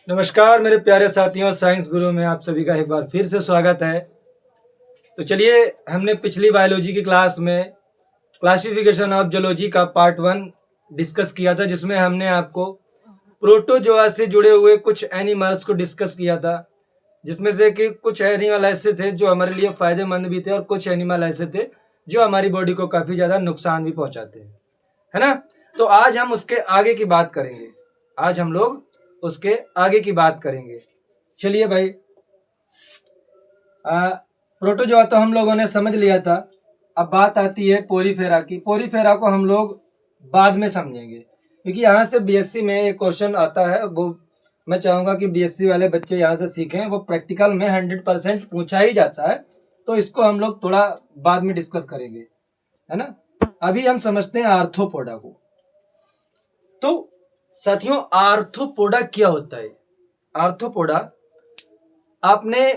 नमस्कार मेरे प्यारे साथियों, साइंस गुरु में आप सभी का एक बार फिर से स्वागत है। तो चलिए, हमने पिछली बायोलॉजी की क्लास में क्लासिफिकेशन ऑफ जूलॉजी का पार्ट 1 डिस्कस किया था, जिसमें हमने आपको प्रोटोजोआ से जुड़े हुए कुछ एनिमल्स को डिस्कस किया था, जिसमें से कि कुछ एनिमल ऐसे थे जो हमारे लिए फायदेमंद भी थे और कुछ एनिमल ऐसे थे जो हमारी बॉडी को काफ़ी ज़्यादा नुकसान भी पहुंचाते हैं, है ना। तो आज हम उसके आगे की बात करेंगे। आज हम लोग उसके आगे की बात करेंगे। चलिए भाई, प्रोटोजोआ तो हम लोगों ने समझ लिया था। अब बात आती है पोरीफेरा की। पोरीफेरा को हम लोग बाद में समझेंगे, क्योंकि यहाँ से बीएससी में एक क्वेश्चन आता है, वो मैं चाहूँगा कि बीएससी वाले बच्चे यहाँ से सीखें। वो प्रैक्टिकल में 100% पूछा ही जाता है, तो इसको हम लोग थोड़ा बाद में डिस्कस करेंगे, है ना। अभी हम समझते हैं आर्थ्रोपोडा को। तो साथियों, आर्थ्रोपोडा क्या होता है? आर्थ्रोपोडा, आपने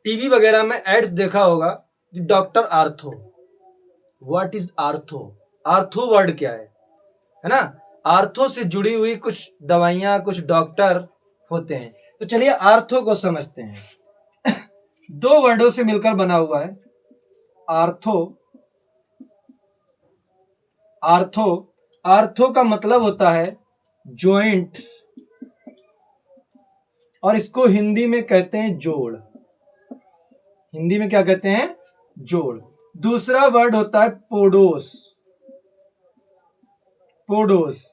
टीवी वगैरह में एड्स देखा होगा कि doctor ortho. What is ortho? Ortho word क्या है ना। आर्थो से जुड़ी हुई कुछ दवाइयां, कुछ डॉक्टर होते हैं। तो चलिए आर्थो को समझते हैं। दो वर्डों से मिलकर बना हुआ है आर्थो। आर्थो आर्थो का मतलब होता है जॉइंट्स, और इसको हिंदी में कहते हैं जोड़। हिंदी में क्या कहते हैं? जोड़। दूसरा वर्ड होता है पोडोस। पोडोस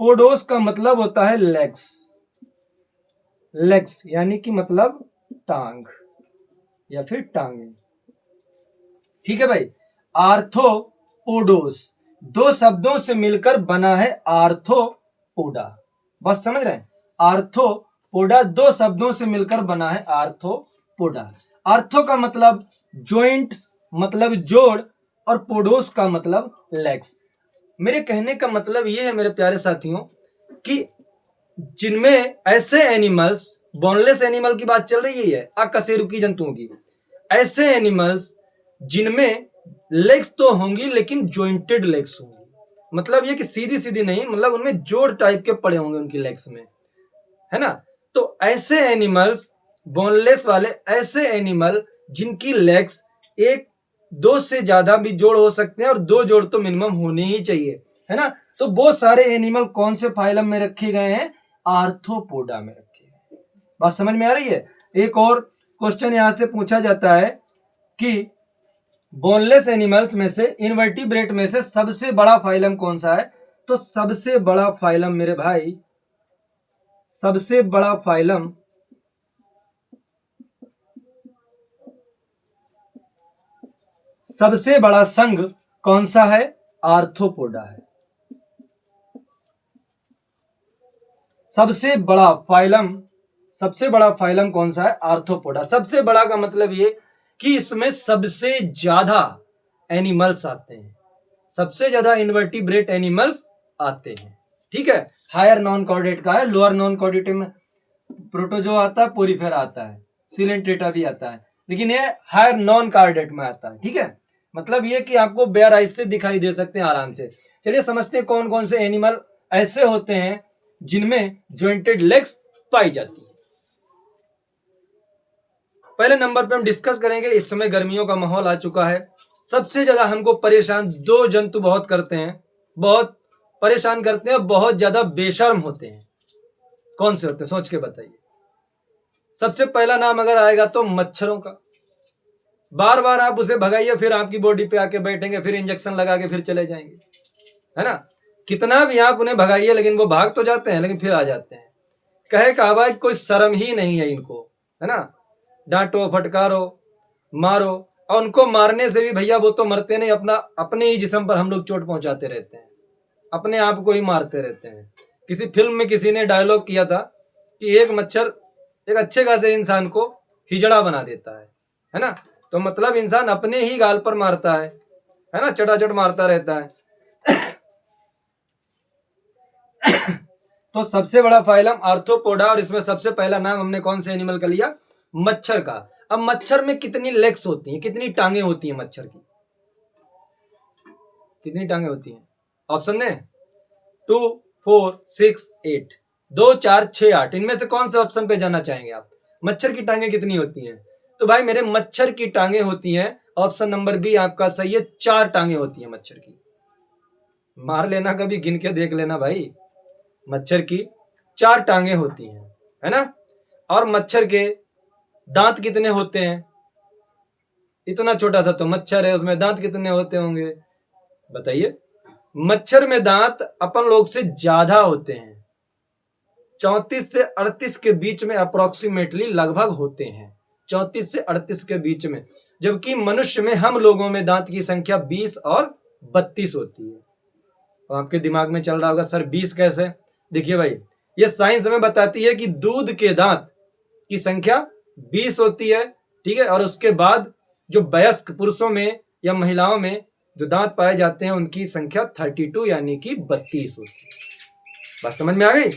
पोडोस का मतलब होता है लेग्स। लेग्स यानी कि मतलब टांग या फिर टांगे। ठीक है भाई। आर्थ्रोपोडोस दो शब्दों से मिलकर बना है आर्थ्रोपोडा। बस समझ रहे हैं? आर्थ्रोपोडा दो शब्दों से मिलकर बना है आर्थ्रोपोडा। आर्थो का मतलब जॉइंट, मतलब जोड़, और पोडोस का मतलब लेग्स। मेरे कहने का मतलब यह है मेरे प्यारे साथियों कि जिनमें ऐसे एनिमल्स, बोनलेस एनिमल की बात चल रही है, अकशेरुकी जंतुओं की, ऐसे एनिमल्स जिनमें लेग्स तो होंगी लेकिन जॉइंटेड लेग्स होंगी। मतलब ये कि सीधी सीधी नहीं, मतलब उनमें जोड़ टाइप के पड़े होंगे उनकी लेग्स में, है ना। तो ऐसे एनिमल्स, बोनलेस वाले ऐसे एनिमल जिनकी लेग्स एक दो से ज्यादा भी जोड़ हो सकते हैं, और दो जोड़ तो मिनिमम होने ही चाहिए, है ना। तो वो सारे एनिमल कौन से फाइलम में रखे गए हैं? आर्थ्रोपोडा में रखे गए। बात समझ में आ रही है? एक और क्वेश्चन यहां से पूछा जाता है कि बोनलेस एनिमल्स में से, इनवर्टिब्रेट में से सबसे बड़ा फाइलम कौन सा है? तो सबसे बड़ा फाइलम मेरे भाई, सबसे बड़ा फाइलम सबसे बड़ा संघ कौन सा है? आर्थ्रोपोडा है। सबसे बड़ा फाइलम कौन सा है? आर्थ्रोपोडा। सबसे बड़ा का मतलब ये कि इसमें सबसे ज्यादा एनिमल्स आते हैं, सबसे ज्यादा इनवर्टिब्रेट एनिमल्स आते हैं। ठीक है। हायर नॉन कॉर्डेट का है, लोअर नॉन कॉर्डेट में प्रोटोजो आता है, पोरीफेरा आता है, सिलेंट्रेटा भी आता है, लेकिन ये हायर नॉन कॉर्डेट में आता है। ठीक है। मतलब ये कि आपको बेयर आइज से दिखाई दे सकते हैं आराम से। चलिए समझते हैं कौन कौन से एनिमल ऐसे होते हैं जिनमें जॉइंटेड लेग्स पाई जाती है। पहले नंबर पे हम डिस्कस करेंगे, इस समय गर्मियों का माहौल आ चुका है। सबसे ज्यादा हमको परेशान दो जंतु बहुत करते हैं, बहुत परेशान करते हैं, बहुत ज्यादा बेशर्म होते हैं। कौन से होते हैं? सोच के बताइए। सबसे पहला नाम अगर आएगा तो मच्छरों का। बार बार आप उसे भगाइए, फिर आपकी बॉडी पे आके बैठेंगे, फिर इंजेक्शन लगा के फिर चले जाएंगे, है ना। कितना भी आप उन्हें भगाइए, लेकिन वो भाग तो जाते हैं लेकिन फिर आ जाते हैं। कहे कहावत, कोई शर्म ही नहीं है इनको, है ना। डांटो, फटकारो, मारो, और उनको मारने से भी भैया वो तो मरते नहीं, अपने ही जिस्म पर हम लोग चोट पहुंचाते रहते हैं, अपने आप को ही मारते रहते हैं। किसी फिल्म में किसी ने डायलॉग किया था कि एक मच्छर एक अच्छे खासे इंसान को हिजड़ा बना देता है ना। तो मतलब इंसान अपने ही गाल पर मारता है ना, चटाचट मारता रहता है। तो सबसे बड़ा फाइलम आर्थ्रोपोडा, और इसमें सबसे पहला नाम हमने कौन से एनिमल का लिया? मच्छर का। अब मच्छर में कितनी लेग्स होती हैं, कितनी टांगे होती हैं मच्छर की? कितनी टांगे होती हैं? ऑप्शन दें? 2, 4, 6, 8। 2 4 6 8, इनमें से कौन से ऑप्शन पे जाना चाहेंगे आप? मच्छर की टांगे कितनी होती हैं? तो भाई मेरे मच्छर की टांगे होती हैं, ऑप्शन नंबर बी आपका सही है, 4 टांगे होती हैं मच्छर की। मार लेना, कभी गिन के देख लेना भाई, मच्छर की 4 टांगे होती हैं, है ना। और मच्छर के दांत कितने होते हैं? इतना छोटा सा तो मच्छर है, उसमें दांत कितने होते होंगे बताइए? मच्छर में दांत अपन लोग से ज्यादा होते हैं, 34 से 38 के बीच में अप्रोक्सीमेटली लगभग होते हैं, 34 से 38 के बीच में। जबकि मनुष्य में, हम लोगों में दांत की संख्या 20 और 32 होती है। तो आपके दिमाग में चल रहा होगा सर 20 कैसे? देखिए भाई, ये साइंस हमें बताती है कि दूध के दांत की संख्या 20 होती है, ठीक है। और उसके बाद जो वयस्क पुरुषों में या महिलाओं में जो दांत पाए जाते हैं उनकी संख्या 32 यानी कि 32 होती है। बात समझ में आ गई?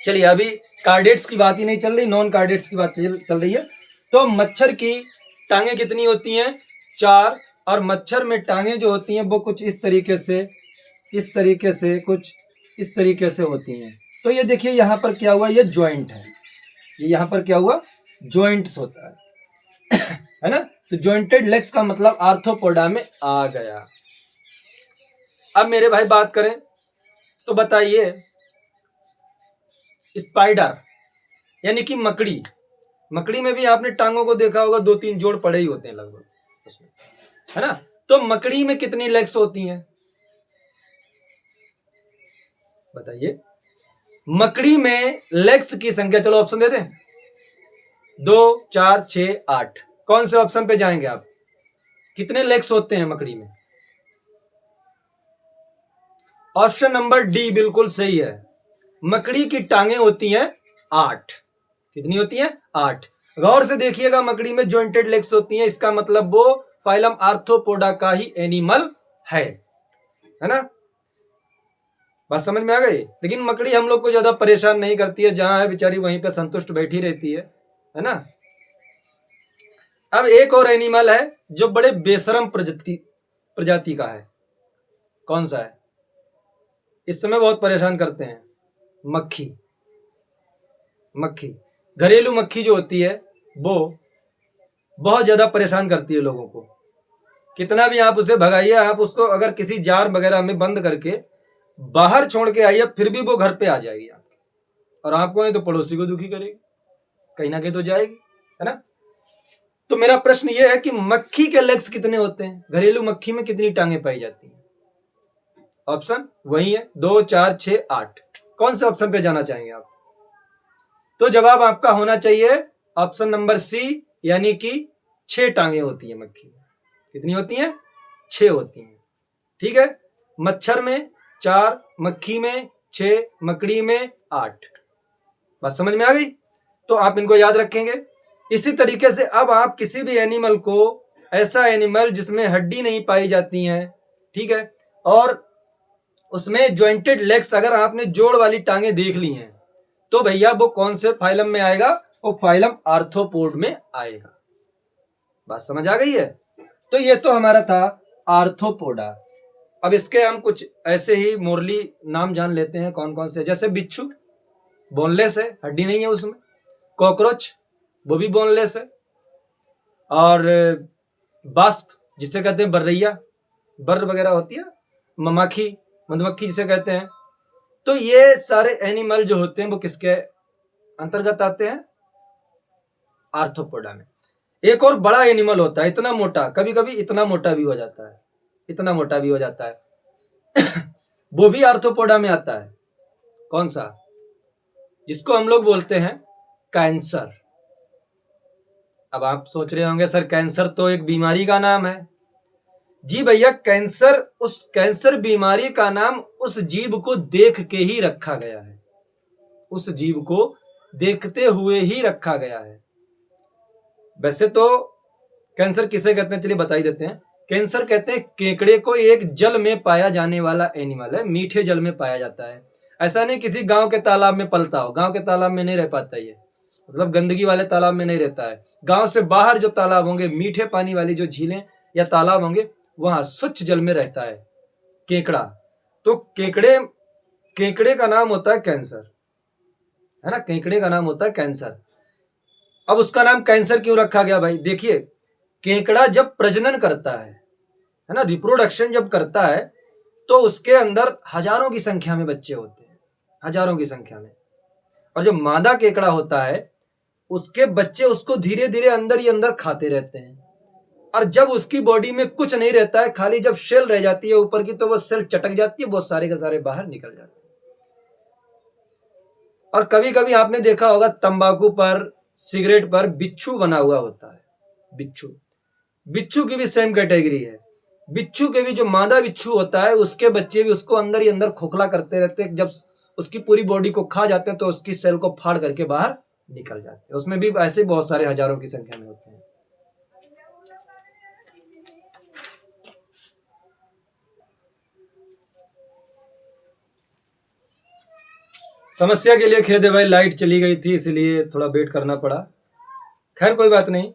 चलिए, अभी कार्डेट्स की बात ही नहीं चल रही, नॉन कार्डेट्स की बात चल रही है। तो मच्छर की टांगे कितनी होती हैं? 4। और मच्छर में टांगे जो होती हैं वो कुछ इस तरीके से कुछ इस तरीके से होती हैं। तो ये देखिए यहाँ पर क्या हुआ, ये ज्वाइंट है, ये यहाँ पर क्या हुआ, ज्वाइंट्स होता है है ना। तो ज्वाइंटेड लेग्स का मतलब आर्थ्रोपोडा में आ गया। अब मेरे भाई बात करें तो बताइए, स्पाइडर यानी कि मकड़ी, मकड़ी में भी आपने टांगों को देखा होगा, 2-3 जोड़ पड़े ही होते हैं लगभग उसमें, है ना। तो मकड़ी में कितनी लेग्स होती हैं बताइए? मकड़ी में लेग्स की संख्या, चलो ऑप्शन दे दें, 2 4 6 8। कौन से ऑप्शन पे जाएंगे आप? कितने लेग्स होते हैं मकड़ी में? ऑप्शन नंबर डी बिल्कुल सही है, मकड़ी की टांगे होती हैं 8। कितनी होती हैं? 8। गौर से देखिएगा, मकड़ी में जॉइंटेड लेग्स होती हैं, इसका मतलब वो फाइलम आर्थ्रोपोडा का ही एनिमल है ना। बात समझ में आ गई? लेकिन मकड़ी हम लोग को ज्यादा परेशान नहीं करती है, जहां है बेचारी वहीं पे संतुष्ट बैठी रहती है ना। अब एक और एनिमल है जो बड़े बेशरम प्रजाति का है, कौन सा है? इस समय बहुत परेशान करते हैं, मक्खी। मक्खी, घरेलू मक्खी जो होती है वो बहुत ज्यादा परेशान करती है लोगों को। कितना भी आप उसे भगाइए, आप उसको अगर किसी जार वगैरह में बंद करके बाहर छोड़ के आइए, फिर भी वो घर पे आ जाएगी आपके, और आपको नहीं तो पड़ोसी को दुखी करेगी, कहीं ना कहीं तो जाएगी, है ना। तो मेरा प्रश्न ये है कि मक्खी के लेग्स कितने होते हैं? घरेलू मक्खी में कितनी टांगे पाई जाती हैं? ऑप्शन वही है, 2 4 6 8। कौन से ऑप्शन पे जाना चाहेंगे आप? तो जवाब आपका होना चाहिए ऑप्शन नंबर सी, यानी कि 6 टांगे होती है मक्खी में। कितनी होती हैं? 6 होती हैं, ठीक है। मच्छर में 4, मक्खी में 6, मकड़ी में 8। बात समझ में आ गई? तो आप इनको याद रखेंगे। इसी तरीके से अब आप किसी भी एनिमल को, ऐसा एनिमल जिसमें हड्डी नहीं पाई जाती है, ठीक है, और उसमें जॉइंटेड लेग्स, अगर आपने जोड़ वाली टांगे देख ली हैं, तो भैया वो कौन से फाइलम में आएगा? वो फाइलम आर्थ्रोपोड में आएगा। बात समझ आ गई है? तो ये तो हमारा था आर्थ्रोपोडा। अब इसके हम कुछ ऐसे ही मोरली नाम जान लेते हैं, कौन कौन से। जैसे बिच्छू, बोनलेस है, हड्डी नहीं है उसमें। कॉकरोच, वो भी बोनलेस है। और बास्प, जिसे कहते हैं बर्रैया, बर्र वगैरह होती है, मधुमक्खी, मधुमक्खी जिसे कहते हैं। तो ये सारे एनिमल जो होते हैं वो किसके अंतर्गत आते हैं? आर्थ्रोपोडा में। एक और बड़ा एनिमल होता है, इतना मोटा, कभी कभी इतना मोटा भी हो जाता है, इतना मोटा भी हो जाता है वो भी आर्थ्रोपोडा में आता है। कौन सा? जिसको हम लोग बोलते हैं कैंसर। अब आप सोच रहे होंगे सर कैंसर तो एक बीमारी का नाम है। जी भैया, कैंसर, उस कैंसर बीमारी का नाम उस जीव को देख के ही रखा गया है, उस जीव को देखते हुए ही रखा गया है। वैसे तो कैंसर किसे कहते हैं, चलिए बता ही देते हैं। कैंसर कहते हैं केकड़े को, एक जल में पाया जाने वाला एनिमल है, मीठे जल में पाया जाता है। ऐसा नहीं किसी गांव के तालाब में पलता हो, गांव के तालाब में नहीं रह पाता ये, मतलब गंदगी वाले तालाब में नहीं रहता है। गांव से बाहर जो तालाब होंगे, मीठे पानी वाली जो झीलें या तालाब होंगे, वहां स्वच्छ जल में रहता है केकड़ा। तो केकड़े का नाम होता है कैंसर। है ना, केकड़े का नाम होता है कैंसर। अब उसका नाम कैंसर क्यों रखा गया भाई? देखिए, केकड़ा जब प्रजनन करता है ना, रिप्रोडक्शन जब करता है, तो उसके अंदर हजारों की संख्या में बच्चे होते हैं, हजारों की संख्या में। और जो मादा केकड़ा होता है, उसके बच्चे उसको धीरे धीरे अंदर ही अंदर खाते रहते हैं। और जब उसकी बॉडी में कुछ नहीं रहता है, खाली जब सेल रह जाती है ऊपर की, तो वो सेल चटक जाती है, बहुत सारे के सारे बाहर निकल जाते हैं। और कभी कभी आपने देखा होगा तंबाकू पर, सिगरेट पर बिच्छू बना हुआ होता है। बिच्छू, बिच्छू की भी सेम कैटेगरी है। बिच्छू के भी जो मादा बिच्छू होता है, उसके बच्चे भी उसको अंदर ही अंदर खोखला करते रहते हैं। जब उसकी पूरी बॉडी को खा जाते हैं, तो उसकी सेल को फाड़ करके बाहर निकल जाते हैं। उसमें भी ऐसे बहुत सारे हजारों की संख्या में होते हैं। समस्या के लिए खेद है भाई, लाइट चली गई थी इसलिए थोड़ा वेट करना पड़ा। खैर कोई बात नहीं,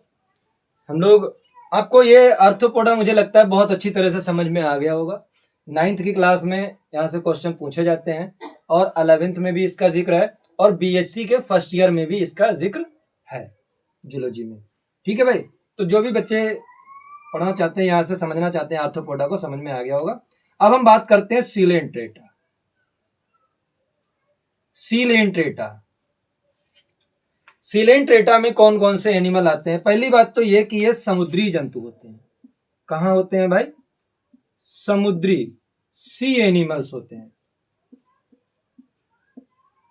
हम लोग, आपको ये आर्थ्रोपोडा मुझे लगता है बहुत अच्छी तरह से समझ में आ गया होगा। 9th की क्लास में यहाँ से क्वेश्चन पूछे जाते हैं, और 11th में भी इसका जिक्र है, और बीएससी के फर्स्ट ईयर में भी इसका जिक्र है, जूलॉजी में। ठीक है भाई, तो जो भी बच्चे पढ़ना चाहते हैं, यहाँ से समझना चाहते हैं आर्थ्रोपोडा को, समझ में आ गया होगा। अब हम बात करते हैं सीलेंट्रेटा। सीलेंट्रेटा, सीलेंट्रेटा में कौन कौन से एनिमल आते हैं? पहली बात तो ये कि ये समुद्री जंतु होते हैं। कहां होते हैं भाई? समुद्री, सी एनिमल्स होते हैं।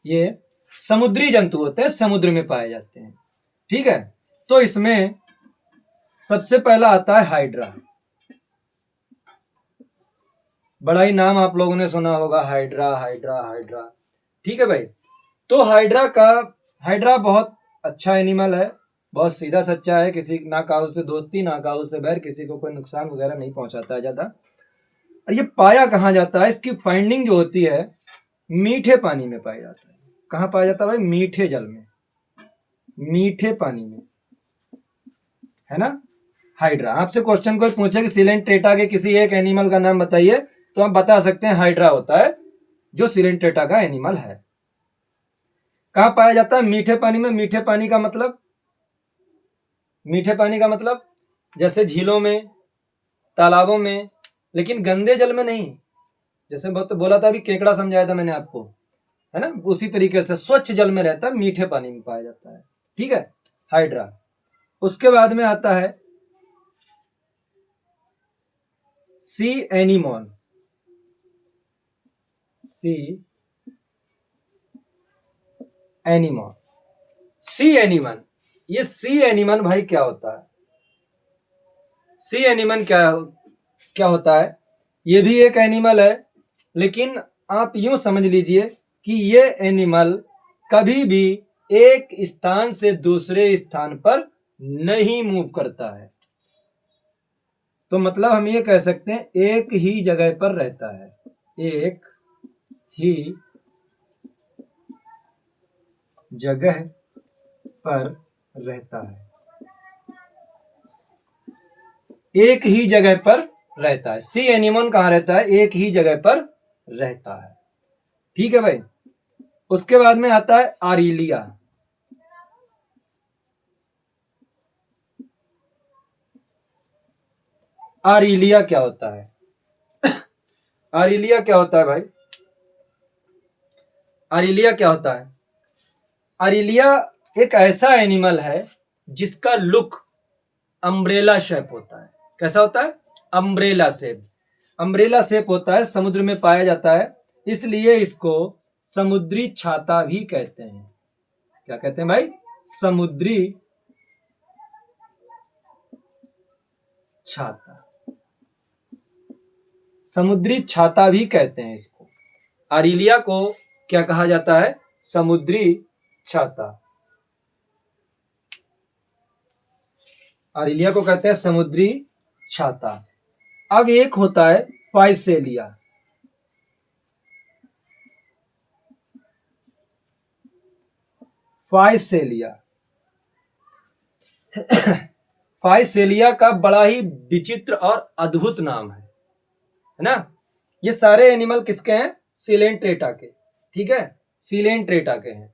ये समुद्री जंतु होते हैं, समुद्र में पाए जाते हैं। ठीक है, तो इसमें सबसे पहला आता है हाइड्रा। बड़ा ही नाम आप लोगों ने सुना होगा, हाइड्रा हाइड्रा हाइड्रा। ठीक है भाई, तो हाइड्रा बहुत अच्छा एनिमल है, बहुत सीधा सच्चा है, किसी ना काऊ से दोस्ती ना काऊ से बैर, किसी को कोई नुकसान वगैरह नहीं पहुंचाता है ज्यादा। और ये पाया कहाँ जाता है? इसकी फाइंडिंग जो होती है मीठे पानी में पाया जाता है। कहाँ पाया जाता है भाई? मीठे जल में, मीठे पानी में, है ना। हाइड्रा, आपसे क्वेश्चन कोई पूछे कि सीलेंट्रेटा के किसी एक एनिमल का नाम बताइए, तो आप बता सकते हैं हाइड्रा होता है जो सीलेंट्रेटा का एनिमल है। कहां पाया जाता है? मीठे पानी में। मीठे पानी का मतलब, मीठे पानी का मतलब जैसे झीलों में, तालाबों में, लेकिन गंदे जल में नहीं। जैसे बोला था अभी, केकड़ा समझाया था मैंने आपको, है ना, उसी तरीके से स्वच्छ जल में रहता है, मीठे पानी में पाया जाता है। ठीक है, हाइड्रा। उसके बाद में आता है सी एनीमोन। सी एनीमोन, सी एनिमल। ये सी एनिमल भाई क्या होता है? सी एनिमल क्या क्या होता है? ये भी एक एनिमल है, लेकिन आप यूं समझ लीजिए कि ये एनिमल कभी भी एक स्थान से दूसरे स्थान पर नहीं मूव करता है। तो मतलब हम ये कह सकते हैं एक ही जगह पर रहता है, एक ही जगह पर रहता है, एक ही जगह पर रहता है। सी एनिमल कहां रहता है? एक ही जगह पर रहता है। ठीक है भाई, उसके बाद में आता है आरिलिया। आरिलिया क्या होता है? आरिलिया क्या होता है भाई? आरिलिया क्या होता है? आरिलिया एक ऐसा एनिमल है जिसका लुक अम्ब्रेला शेप होता है। कैसा होता है? Umbrella shape. अम्ब्रेला शेप होता है, समुद्र में पाया जाता है, इसलिए इसको समुद्री छाता भी कहते हैं। क्या कहते हैं भाई? समुद्री छाता, समुद्री छाता भी कहते हैं इसको। आरिलिया को क्या कहा जाता है? समुद्री छाता। आरिलिया को कहते हैं समुद्री छाता। अब एक होता है फाइसेलिया। फाइसेलिया, फाइसेलिया का बड़ा ही विचित्र और अद्भुत नाम है ना। ये सारे एनिमल किसके हैं? सीलेंट्रेटा के। ठीक है, सीलेंट्रेटा के हैं।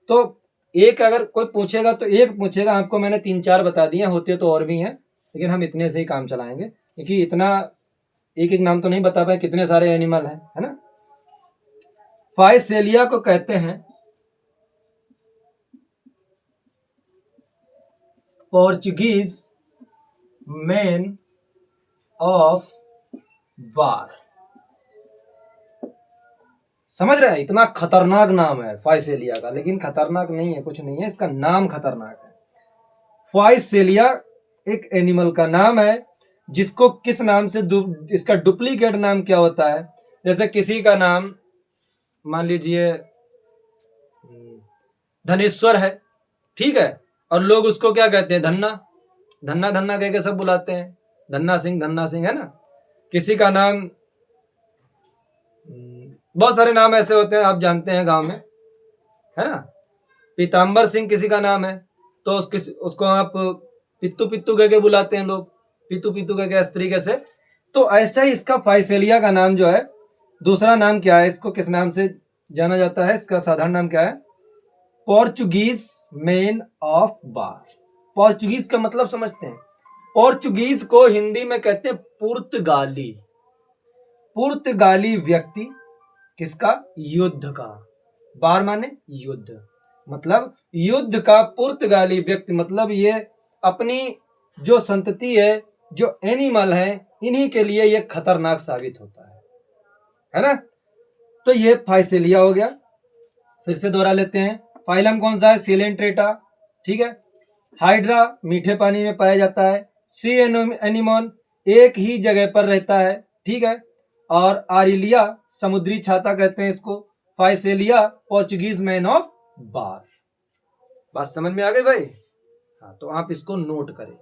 तो एक अगर कोई पूछेगा तो एक पूछेगा, आपको मैंने 3-4 बता दिए, होते तो और भी हैं, लेकिन हम इतने से ही काम चलाएंगे, क्योंकि इतना एक एक नाम तो नहीं बता पाए, कितने सारे एनिमल हैं, है ना। फाइसेलिया को कहते हैं पोर्चुगीज मैन ऑफ वार। समझ रहे हैं, इतना खतरनाक नाम है फाइसेलिया का, लेकिन खतरनाक नहीं है, कुछ नहीं है, इसका नाम खतरनाक है। फाइसेलिया एक एनिमल का नाम है, जिसको किस नाम से इसका डुप्लीकेट नाम क्या होता है, जैसे किसी का नाम मान लीजिए धनेश्वर है, ठीक है, और लोग उसको क्या कहते हैं, धन्ना धन्ना धन्ना कह के सब बुलाते हैं, धन्ना सिंह, है ना। किसी का नाम, बहुत सारे नाम ऐसे होते हैं, आप जानते हैं गांव में, है ना। पीताम्बर सिंह किसी का नाम है, तो उसको आप पित्तू पित्तू कह के बुलाते हैं लोग, पित्तू पित्तू कह के, इस तरीके से। तो ऐसा ही इसका फाइसेलिया का नाम जो है, दूसरा नाम क्या है, इसको किस नाम से जाना जाता है, इसका साधारण नाम क्या है, Portuguese man of war. Portuguese का मतलब समझते हैं, पोर्चुगीज को हिंदी में कहते हैं पुर्तगाली। पुर्तगाली व्यक्ति किसका, युद्ध का, वार माने युद्ध, मतलब युद्ध का पुर्तगाली व्यक्ति, मतलब ये अपनी जो संतति है, जो एनिमल है, इन्हीं के लिए ये खतरनाक साबित होता है ना। तो ये फाइसेलिया हो गया। फिर से दोहरा लेते हैं, फाइलम कौन सा है, सिलेंट्रेटा, ठीक है। हाइड्रा मीठे पानी में पाया जाता है। सी एनिमोन एक ही जगह पर रहता है, ठीक है। और आरिलिया समुद्री छाता कहते हैं इसको। Physalia Portuguese man of war. बात समझ में आ गई भाई? हाँ, तो आप इसको नोट करें।